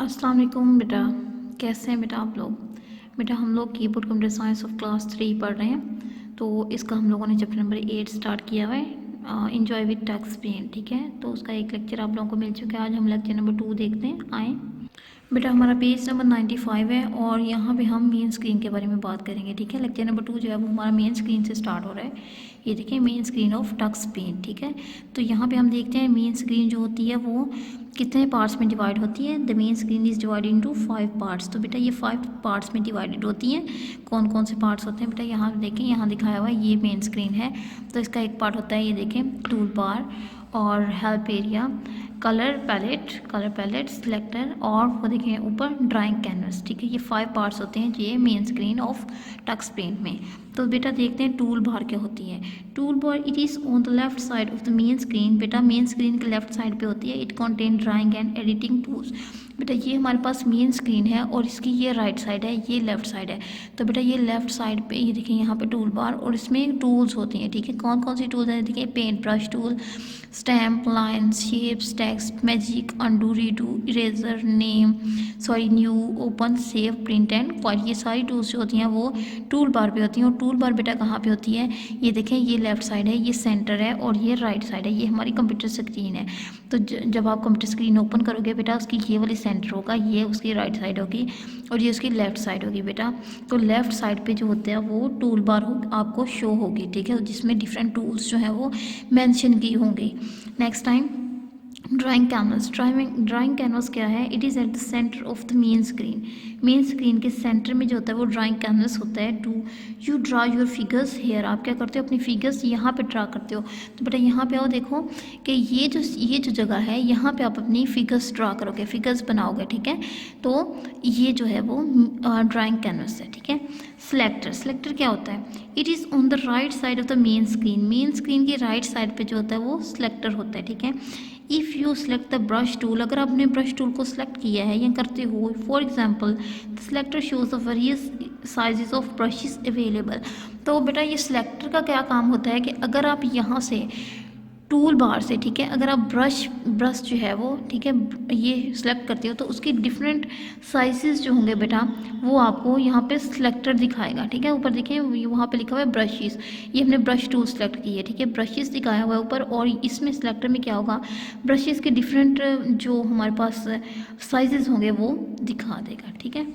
अस्सलाम वालेकुम बेटा। कैसे हैं बेटा आप लोग? बेटा हम लोग keyboard computer science of class 3 पढ़ रहे हैं। तो इसका हम लोगों ने चैप्टर नंबर 8 स्टार्ट किया हुआ है, एंजॉय विद टच पेन। ठीक है, तो उसका एक लेक्चर आप लोगों को मिल चुका है। आज हम लेक्चर नंबर 2 देखते हैं। आए बेटा, हमारा पेज नंबर 95 है और यहाँ पे हम मेन स्क्रीन के बारे में बात करेंगे। ठीक है, लेक्चर नंबर 2 जो है वो हमारा मेन स्क्रीन से स्टार्ट हो रहा है। ये देखिए main screen of touch pen. ठीक है, तो यहाँ पे हम देखते हैं मेन स्क्रीन जो होती है वो कितने पार्ट्स में डिवाइड होती है। The main screen is divided into 5 parts. तो बेटा ये 5 पार्ट्स में डिवाइडेड होती हैं। कौन कौन से पार्ट्स होते हैं बेटा? यहाँ देखें, यहाँ दिखाया हुआ है, ये मेन स्क्रीन है। तो इसका एक पार्ट होता है, ये देखें, टूल बार और help area, colour palette, selector और वो देखें ऊपर ड्राइंग कैनवस। ठीक है, ये 5 पार्ट्स होते हैं ये main screen of touch pen में। तो बेटा देखते हैं टूल बार क्या होती है। Tool bar it is on the left side of the main screen. बेटा मेन स्क्रीन के लेफ्ट साइड पे होती है। It contain drawing and editing tools. बेटा ये हमारे पास मेन स्क्रीन है और इसकी ये राइट साइड है, ये लेफ्ट साइड है। तो बेटा ये लेफ्ट साइड पे ये देखिए यहाँ पे टूल बार और इसमें टूल्स होती हैं। ठीक है, कौन कौन सी टूल्स हैं? देखिए paint brush tool, stamp, line, shapes, text, magic, undo, redo, eraser, new, open, save, print and file. ये सारी टूल्स जो होती हैं वो टूल बार पे होती हैं। और टूल बार बेटा कहाँ पे होती है? ये देखें, ये लेफ्ट साइड है, ये सेंटर है और ये राइट साइड है। ये हमारी कंप्यूटर स्क्रीन है। तो जब आप कंप्यूटर स्क्रीन ओपन करोगे बेटा, उसकी ये वाली सेंटर होगा, ये उसकी राइट साइड होगी और ये उसकी लेफ्ट साइड होगी बेटा। तो लेफ्ट साइड पे जो होता है वो टूल बार आपको शो होगी। ठीक है, जिसमें डिफरेंट टूल्स जो हैं वो मेंशन की होंगी। Next time drawing canvas. Drawing canvas क्या है? It is at the centre of the main screen. Main screen के सेंटर में जो होता है वो ड्राइंग कैनवस होता है। Do you draw your figures here. आप क्या करते हो? अपनी फिगर्स यहाँ पे ड्रा करते हो। तो बेटा यहाँ पे आओ, देखो कि ये जो जगह है यहाँ पे आप अपनी फिगर्स ड्रा करोगे, फिगर्स बनाओगे। ठीक है, तो ये जो है वो ड्राइंग कैनवस है। ठीक है, सिलेक्टर क्या होता है? It is on the right side of the main screen. Main screen की राइट साइड पे जो होता है वो सिलेक्टर होता है। ठीक है, if you select the brush tool, अगर आपने ब्रश टूल को सिलेक्ट किया है या करते हो, for example the selector shows the various sizes of brushes available. तो बेटा ये सिलेक्टर का क्या काम होता है कि अगर आप यहाँ से टूल बार से, ठीक है, अगर आप ब्रश जो है वो, ठीक है, ये सिलेक्ट करते हो तो उसकी डिफरेंट साइजेस जो होंगे बेटा वो आपको यहाँ पे सिलेक्टर दिखाएगा। ठीक है, ऊपर देखिए वहाँ पे लिखा हुआ है ब्रशेस। ये हमने ब्रश टूल सेलेक्ट की है। ठीक है, ब्रशेस दिखाया हुआ है ऊपर और इसमें सिलेक्टर में क्या होगा? ब्रशेस के डिफरेंट जो हमारे पास साइजेस होंगे वो दिखा देगा। ठीक है,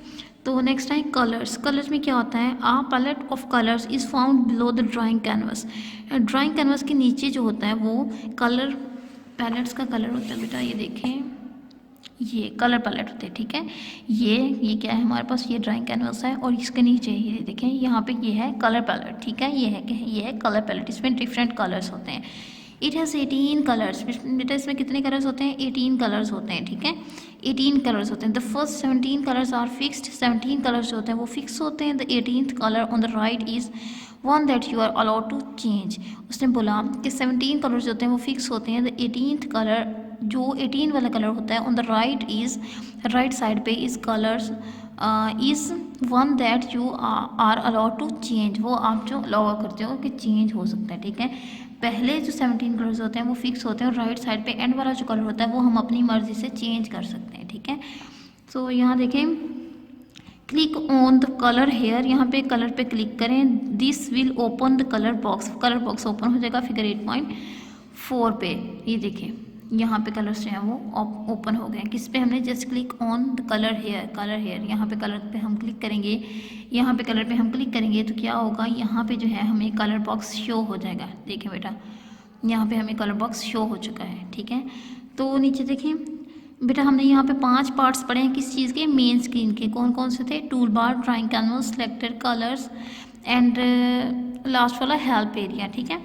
तो नेक्स्ट है कलर्स में क्या होता है? A palette of colours is found below the drawing canvas. Drawing canvas के नीचे जो होता है वो कलर पैलेट्स का कलर होता है बेटा। ये देखें, ये कलर पैलेट होते हैं। ठीक है, ये क्या है हमारे पास? ये ड्राइंग कैनवस है और इसके नीचे ये देखें, यहाँ पे ये है कलर पैलेट। ठीक है, ये है कलर पैलेट। इसमें डिफरेंट कलर्स होते हैं। It has 18 colours. बेटा इसमें कितने कलर्स होते हैं? 18 कलर्स होते हैं। ठीक है, 18 कलर्स होते हैं। The first 17 colours are fixed. 17 colours जो होते हैं वो फिक्स होते हैं। The 18th colour on the right is one that you are allowed to change. उसने बोला कि 17 कलर्स जो होते हैं वो फिक्स होते हैं। द 18th कलर, जो 18 वाला कलर होता है, on the right is, right side पे is colours is one that you are allowed to change. वो आप जो अलाउ करते हो कि चेंज हो सकता है। ठीक है, पहले जो 17 कलर्स होते हैं वो फिक्स होते हैं और राइट साइड पे एंड वाला जो कलर होता है वो हम अपनी मर्ज़ी से चेंज कर सकते हैं। ठीक है, सो यहाँ देखें, click on the colour here. यहाँ पे कलर पे क्लिक करें। This will open the colour box open हो जाएगा फिगर 8.4 पे। ये देखें यहाँ पे कलर्स जो हैं वो ओपन हो गए। किस पे? हमने just click on the colour here. यहाँ पे कलर पे हम क्लिक करेंगे, यहाँ पे कलर पे हम क्लिक करेंगे तो क्या होगा? यहाँ पे जो है हमें कलर बॉक्स शो हो जाएगा। देखें बेटा, यहाँ पे हमें कलर बॉक्स शो हो चुका है। ठीक है, तो नीचे देखें बेटा, हमने यहाँ पे 5 पार्ट्स पढ़े हैं। किस चीज़ के? मेन स्क्रीन के। कौन कौन से थे? Tool bar, drawing canvas, selector, colours and last वाला हेल्प एरिया। ठीक है,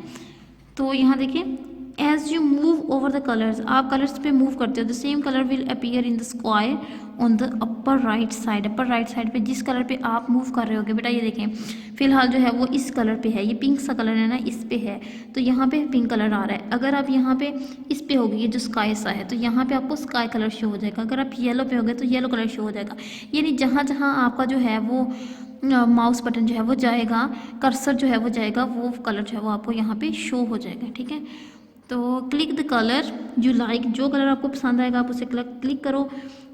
तो यहाँ देखिए, as you move over the colours, आप कलर्स पे मूव करते हो, the same colour will appear in the square on the upper right side पे जिस कलर पे आप मूव कर रहे होगे। बेटा ये देखें, फिलहाल जो है वो इस कलर पे है, ये पिंक सा कलर है ना, इस पे है, तो यहाँ पे पिंक कलर आ रहा है। अगर आप यहाँ पे इस पे होगी, ये जो स्काई सा है, तो यहाँ पे आपको स्काई कलर शो हो जाएगा। अगर आप येलो पे होगे तो येलो कलर शो हो जाएगा। यानी जहाँ जहाँ आपका जो है वो माउस बटन जो है वो जाएगा, कर्सर जो है वो जाएगा, वो कलर जो है वो आपको यहाँ पे शो हो जाएगा। ठीक है, तो click the colour you like, जो कलर आपको पसंद आएगा आप उसे क्लिक करो।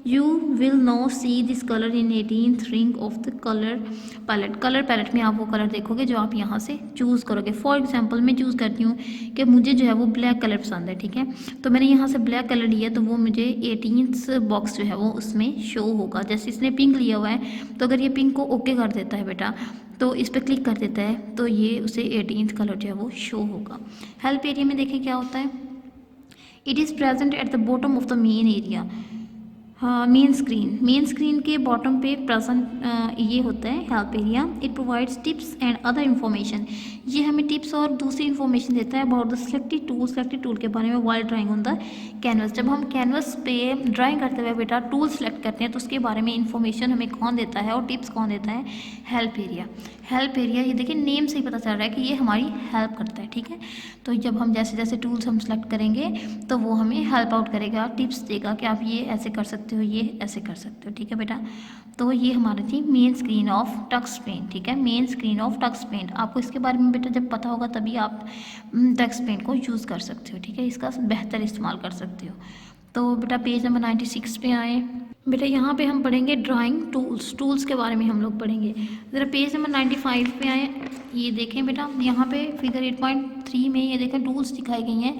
You will now see this colour in 18th ring of the colour palette. Colour palette में आप वो कलर देखोगे जो आप यहाँ से चूज़ करोगे। फॉर एग्जांपल मैं चूज़ करती हूँ कि मुझे जो है वो ब्लैक कलर पसंद है, ठीक है, तो मैंने यहाँ से ब्लैक कलर लिया तो वो मुझे 18th बॉक्स जो है वो उसमें शो होगा। जैसे इसने पिंक लिया हुआ है तो अगर ये पिंक को ओके कर देता है बेटा, तो इस पर क्लिक कर देता है तो ये उसे 18th कलर जो है वो शो होगा। हेल्प एरिया में देखें क्या होता है, it is present at the bottom of the main area. हाँ, मेन स्क्रीन के बॉटम पे प्रेजेंट ये होता है help area. It provides tips and other information, ये हमें टिप्स और दूसरी इन्फॉर्मेशन देता है अबाउट द सेलेक्टेड टूल के बारे में while drawing on the canvas. जब हम कैनवस पे ड्राइंग करते हुए बेटा टूल सेलेक्ट करते हैं तो उसके बारे में इन्फॉर्मेशन हमें कौन देता है और टिप्स कौन देता है, हेल्प एरिया। हेल्प एरिया ये देखिए नेम से ही पता चल रहा है कि ये हमारी हेल्प करता है, ठीक है। तो जब हम जैसे जैसे टूल्स हम सेलेक्ट करेंगे तो वो हमें हेल्प आउट करेगा, टिप्स देगा कि आप ये ऐसे कर सकते हो, ये ऐसे कर सकते हो, ठीक है बेटा। तो ये हमारी थी main screen of Tux Paint, ठीक है, main screen of Tux Paint. आपको इसके बारे में बेटा जब पता होगा तभी आप टक्स पेंट को यूज़ कर सकते हो, ठीक है, इसका बेहतर इस्तेमाल कर सकते हो। तो बेटा पेज नंबर 96 पे आए बेटा, यहाँ पे हम पढ़ेंगे ड्राइंग टूल्स के बारे में हम लोग पढ़ेंगे। ज़रा पेज नंबर 95 पे आए, ये देखें बेटा यहाँ पे फिगर 8.3 में ये देखें टूल्स दिखाई गई हैं।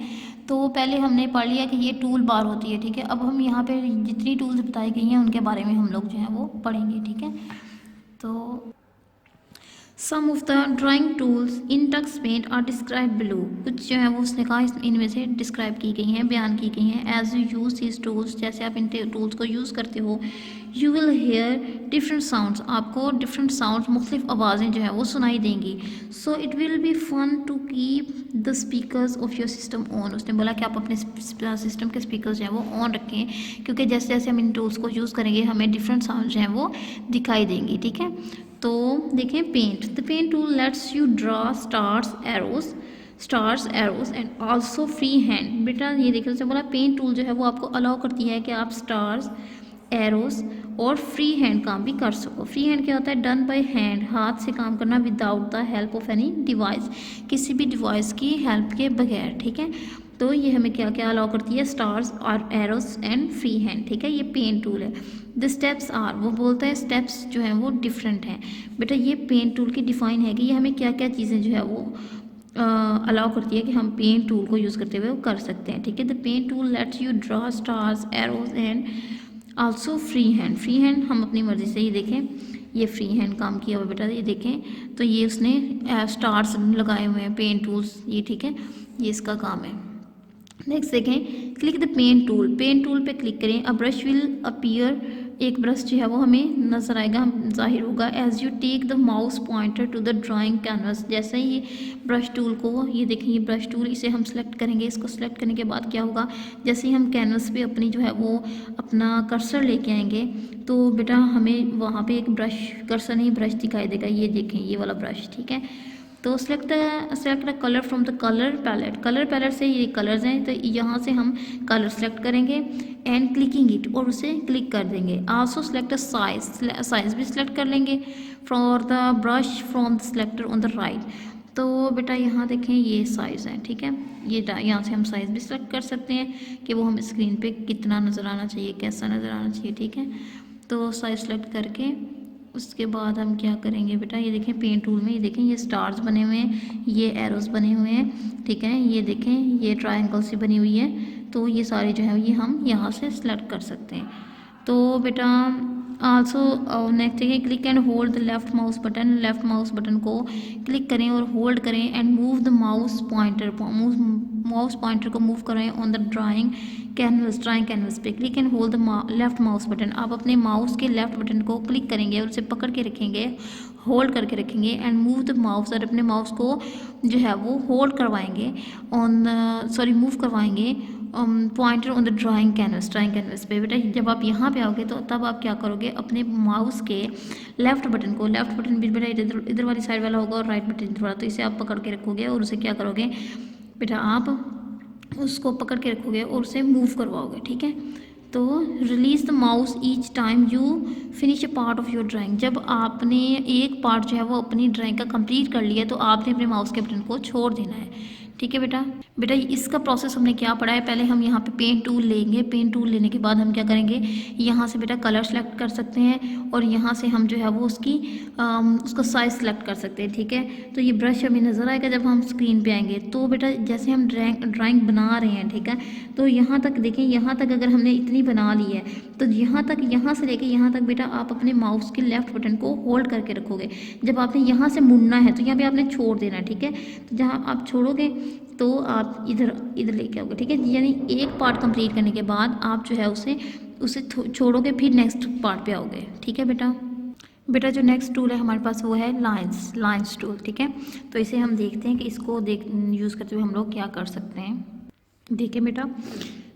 तो पहले हमने पढ़ लिया कि ये टूल बार होती है, ठीक है। अब हम यहाँ पे जितनी टूल्स बताई गई हैं उनके बारे में हम लोग जो है वो पढ़ेंगे, ठीक है। तो some of the drawing tools in Tux Paint are describe below, कुछ जो है वो उसने कहा इनमें से डिस्क्राइब की गई हैं, बयान की गई हैं। As you use this tools, जैसे आप इन टूल्स को यूज़ करते हो, you will hear different sounds, आपको डिफरेंट साउंड्स मुख्तलिफ आवाज़ें जो है वो सुनाई देंगी। So it will be fun to keep the speakers of your system on, उसने बोला कि आप अपने सिस्टम के स्पीकर्स जो हैं वो ऑन रखें, क्योंकि जैसे जैसे हम इन टूल्स को यूज़ करेंगे हमें डिफरेंट साउंड जो हैं वो दिखाई देंगी, ठीक है। तो देखें paint, the paint tool lets you draw stars arrows and also free hand. बेटा ये देखिए उसने बोला पेंट टूल जो है वो आपको अलाउ करती है कि आप स्टार्स, एरोज और फ्री हैंड काम भी कर सको। फ्री हैंड क्या होता है, डन बाय हैंड, हाथ से काम करना without the help of any device, किसी भी डिवाइस की हेल्प के बगैर, ठीक है। तो ये हमें क्या क्या अलाउ करती है, स्टार्स और एरोज एंड फ्री हैंड, ठीक है, ये पेन टूल है। द स्टेप्स आर, वो बोलता है स्टेप्स जो हैं वो डिफरेंट हैं। बेटा ये पेन टूल की डिफाइन है कि ये हमें क्या क्या चीज़ें जो है वो अलाउ करती है कि हम पेन टूल को यूज़ करते हुए वो कर सकते हैं, ठीक है। The pen tool lets you draw stars, arrows and also free hand हम अपनी मर्ज़ी से ही देखें, ये फ्री हैंड काम किया हुआ बेटा, ये देखें तो ये उसने स्टार्स लगाए हुए हैं पेन टूल्स, ये ठीक है, ये इसका काम है। नेक्स्ट देखें, क्लिक द पेन टूल पे क्लिक करें, अ ब्रश विल अपीयर, एक ब्रश जो है वो हमें नज़र आएगा, हम जाहिर होगा। As you take the mouse pointer to the drawing canvas, जैसे ही ये ब्रश टूल को, ये देखें ये ब्रश टूल, इसे हम सेलेक्ट करेंगे, इसको सेलेक्ट करने के बाद क्या होगा, जैसे ही हम कैनवस पे अपनी जो है वो अपना कर्सर लेके आएंगे तो बेटा हमें वहाँ पे एक ब्रश, कर्सर नहीं ब्रश दिखाई देगा, ये देखें ये वाला ब्रश, ठीक है। तो select the colour from the colour palette से ये कलर्स हैं, तो यहाँ से हम कलर सेलेक्ट करेंगे एंड क्लिकिंग इट, और उसे क्लिक कर देंगे। आल्सो सेलेक्ट द साइज भी सिलेक्ट कर लेंगे for the brush from the selector on the right. तो बेटा यहाँ देखें ये साइज़ है, ठीक है, ये यहाँ से हम साइज़ भी सिलेक्ट कर सकते हैं कि वो हमें स्क्रीन पे कितना नज़र आना चाहिए, कैसा नज़र आना चाहिए, ठीक है। तो साइज़ सेलेक्ट करके उसके बाद हम क्या करेंगे बेटा, ये देखें पेन टूल में, ये देखें ये स्टार्स बने हुए हैं, ये एरोज बने हुए हैं, ठीक है, ये देखें ये ट्रायंगल सी बनी हुई है, तो ये सारे जो है ये हम यहाँ से सिलेक्ट कर सकते हैं। तो बेटा आल्सो नेक्स्ट है click and hold the left mouse button को क्लिक करें और होल्ड करें and move the mouse pointer को मूव करें ऑन द ड्राइंग कैनवस पे। Click and hold the left mouse button, आप अपने माउस के लेफ्ट बटन को क्लिक करेंगे और उसे पकड़ के रखेंगे, होल्ड करके रखेंगे एंड मूव द माउस, और अपने माउस को जो है वो होल्ड करवाएंगे मूव करवाएंगे pointer on the drawing canvas पे। बेटा जब आप यहाँ पे आओगे तो तब आप क्या करोगे, अपने माउस के लेफ्ट बटन भी बेटा इधर वाली साइड वाला होगा और राइट बटन इधर वाला, तो इसे आप पकड़ के रखोगे और उसे क्या करोगे बेटा, आप उसको पकड़ के रखोगे और उसे मूव करवाओगे, ठीक है। तो release the mouse each time you finish a part of your drawing, जब आपने एक पार्ट जो है वो अपनी ड्राइंग का कंप्लीट कर लिया तो आपने अपने माउस के बटन को छोड़ देना है, ठीक है बेटा। बेटा इसका प्रोसेस हमने क्या पढ़ा है, पहले हम यहाँ पे पेन टूल लेंगे, पेन टूल लेने के बाद हम क्या करेंगे, यहाँ से बेटा कलर सेलेक्ट कर सकते हैं और यहाँ से हम जो है वो उसका साइज सेलेक्ट कर सकते हैं। ठीक है, तो ये ब्रश हमें नज़र आएगा जब हम स्क्रीन पे आएंगे। तो बेटा जैसे हम ड्राइंग बना रहे हैं, ठीक है, तो यहाँ तक देखें, यहाँ तक अगर हमने इतनी बना ली है तो यहाँ से लेके यहाँ तक बेटा आप अपने माउस के लेफ्ट बटन को होल्ड करके रखोगे। जब आपने यहाँ से मुड़ना है तो यहाँ पे आपने छोड़ देना है। ठीक है, तो जहाँ आप छोड़ोगे तो आप इधर लेके आओगे। ठीक है, यानी एक पार्ट कंप्लीट करने के बाद आप जो है उसे छोड़ोगे, फिर नेक्स्ट पार्ट पे आओगे। ठीक है बेटा जो नेक्स्ट टूल है हमारे पास वो है लाइंस टूल। ठीक है, तो इसे हम देखते हैं कि इसको यूज़ करते हुए हम लोग क्या कर सकते हैं। देखिए बेटा,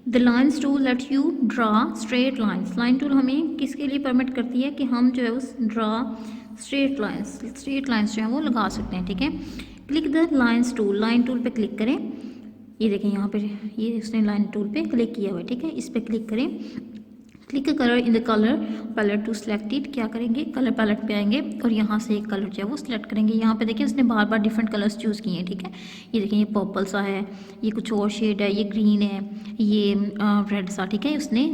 the lines tool let you draw straight lines. Line tool हमें किसके लिए परमिट करती है कि हम जो है उस ड्रा स्ट्रेट लाइंस जो है वो लगा सकते हैं। ठीक है, click the lines tool, line tool पे क्लिक करें। ये देखें यहाँ पे ये उसने लाइन टूल पे क्लिक किया हुआ है। ठीक है, इस पे क्लिक करें, click colour in the colour palette to select it. क्या करेंगे, कलर पैलेट पे आएंगे और यहाँ से एक कलर जो है वो सिलेक्ट करेंगे। यहाँ पे देखिए उसने बार बार डिफरेंट कलर्स चूज़ किए हैं। ठीक है, ये देखें, ये पर्पल सा है, ये कुछ और शेड है, ये ग्रीन है, ये रेड सा। ठीक है, उसने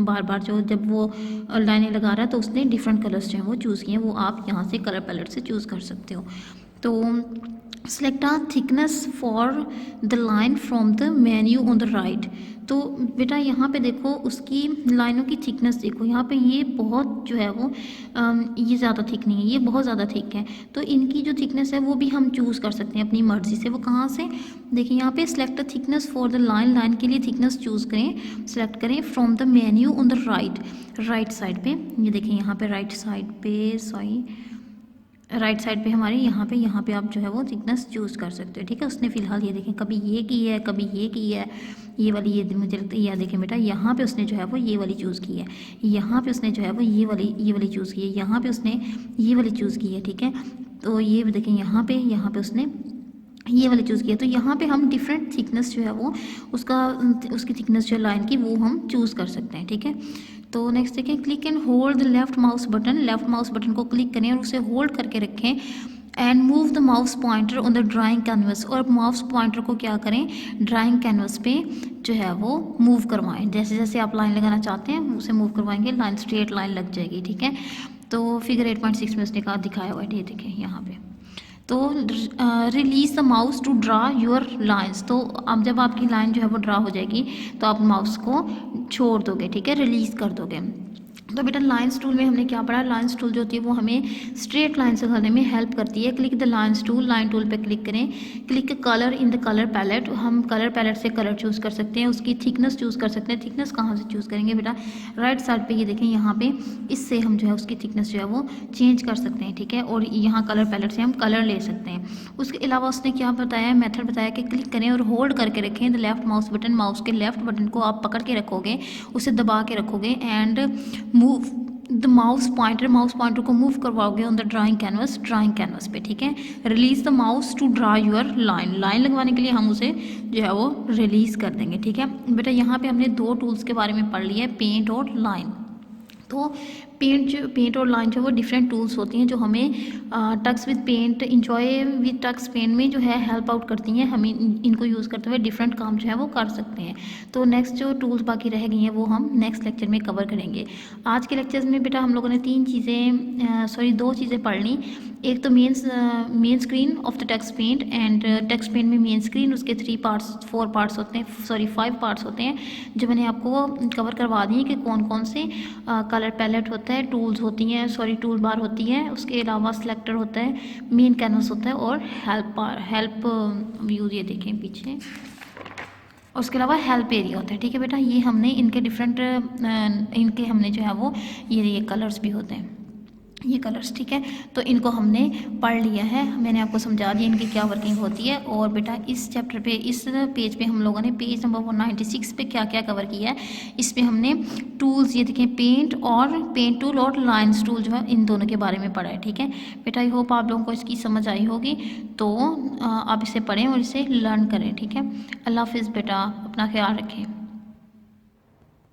बार बार जब वो लाइनें लगा रहा है तो उसने डिफरेंट कलर्स जो हैं वो चूज़ किए हैं, वो आप यहाँ से कलर पैलेट से चूज़ कर सकते हो। तो select a thickness for the line from the menu on the right. तो बेटा यहाँ पे देखो उसकी लाइनों की थिकनेस देखो, यहाँ पे ये बहुत जो है वो ये ज़्यादा थिक नहीं है, ये बहुत ज़्यादा थिक है। तो इनकी जो थिकनेस है वो भी हम चूज़ कर सकते हैं अपनी मर्ज़ी से। वो कहाँ से, देखिए यहाँ पे select the thickness for the line के लिए थिकनेस चूज़ करें, सेलेक्ट करें from the menu on the right side पे। ये देखें यहाँ पे राइट साइड पे हमारे यहाँ पे आप जो है वो थिकनेस चूज़ कर सकते हो। ठीक है, उसने फ़िलहाल ये देखें कभी ये की है, कभी ये की है, ये वाली, ये मुझे लगता है यह देखें बेटा, यहाँ पे उसने जो है वो ये वाली चूज़ की है, यहाँ पे उसने जो है वो ये वाली चूज़ की है, यहाँ पे उसने ये वाली चूज़ की है। ठीक है, तो ये देखें यहाँ पे उसने ये वाली चूज़ किया। तो यहाँ पे हम डिफरेंट थिकनेस जो है वो उसकी थिकनेस जो लाइन की वो हम चूज़ कर सकते हैं। ठीक है, तो नेक्स्ट देखें, click and hold the left mouse button को क्लिक करें और उसे होल्ड करके रखें and move the mouse pointer on the drawing canvas. और माउस पॉइंटर को क्या करें, ड्राइंग कैनवस पे जो है वो मूव करवाएं। जैसे जैसे आप लाइन लगाना चाहते हैं उसे मूव करवाएंगे, लाइन स्ट्रेट लाइन लग जाएगी। ठीक है, तो फिगर 8.6 में उसने कहा दिखाया हुआ है, ये देखें यहाँ पे। तो release the mouse to draw your lines. तो अब जब आपकी लाइन जो है वो ड्रा हो जाएगी तो आप माउस को छोड़ दोगे। ठीक है, रिलीज़ कर दोगे। तो बेटा लाइंस टूल में हमने क्या पढ़ा, लाइंस टूल जो होती है वो हमें स्ट्रेट लाइन से करने में हेल्प करती है। Click the lines tool, line tool पे क्लिक करें, click colour in the colour palette. हम कलर पैलेट से कलर चूज़ कर सकते हैं, उसकी थिकनेस चूज़ कर सकते हैं। थिकनेस कहाँ से चूज़ करेंगे बेटा, राइट साइड पे ये देखें, यहाँ पे इससे हम जो है उसकी थिकनेस जो है वो चेंज कर सकते हैं। ठीक है, और यहाँ कलर पैलेट से हम कलर ले सकते हैं। उसके अलावा उसने क्या बताया, मेथड बताया कि क्लिक करें और होल्ड करके रखें the left mouse button. Mouse के लेफ्ट बटन को आप पकड़ के रखोगे, उसे दबा के रखोगे and move the mouse pointer को मूव करवाओगे ऑन द ड्राइंग कैनवस पे। ठीक है, release the mouse to draw your line लगवाने के लिए हम उसे जो है वो रिलीज़ कर देंगे। ठीक है बेटा, यहाँ पे हमने दो टूल्स के बारे में पढ़ लिया है, पेंट और लाइन। तो पेंट और लाइन जो है वो डिफरेंट टूल्स होती हैं जो हमें Tux with Paint, enjoy with Tux Paint में जो है हेल्प आउट करती हैं। हम इनको यूज़ करते हुए डिफरेंट काम जो है वो कर सकते हैं। तो नेक्स्ट जो टूल्स बाकी रह गई हैं वो हम नेक्स्ट लेक्चर में कवर करेंगे। आज के लेक्चर्स में बेटा हम लोगों ने दो चीज़ें पढ़ ली। एक तो main screen of the text paint and text paint में मेन स्क्रीन, उसके 5 पार्ट्स होते हैं जो मैंने आपको कवर करवा दिए कि कौन कौन से कलर पैलेट होता है, टूल्स होती हैं, टूल बार होती है, उसके अलावा सिलेक्टर होता है, मेन कैनवस होता है और हेल्प व्यू, ये देखें पीछे, और उसके अलावा हेल्प एरिया होता है। ठीक है बेटा, ये हमने इनके हमने जो है वो ये कलर्स भी होते हैं, ये कलर्स। ठीक है, तो इनको हमने पढ़ लिया है, मैंने आपको समझा दिया इनकी क्या वर्किंग होती है। और बेटा इस चैप्टर पे, इस पेज पे हम लोगों ने पेज नंबर 196 पे क्या क्या कवर किया है, इस पे हमने टूल्स, ये देखें पेंट टूल और लाइंस टूल जो है इन दोनों के बारे में पढ़ा है। ठीक है बेटा, आई होप आप लोगों को इसकी समझ आई होगी। तो आप इसे पढ़ें और इसे लर्न करें। ठीक है, अल्लाह हाफिज़ बेटा, अपना ख्याल रखें।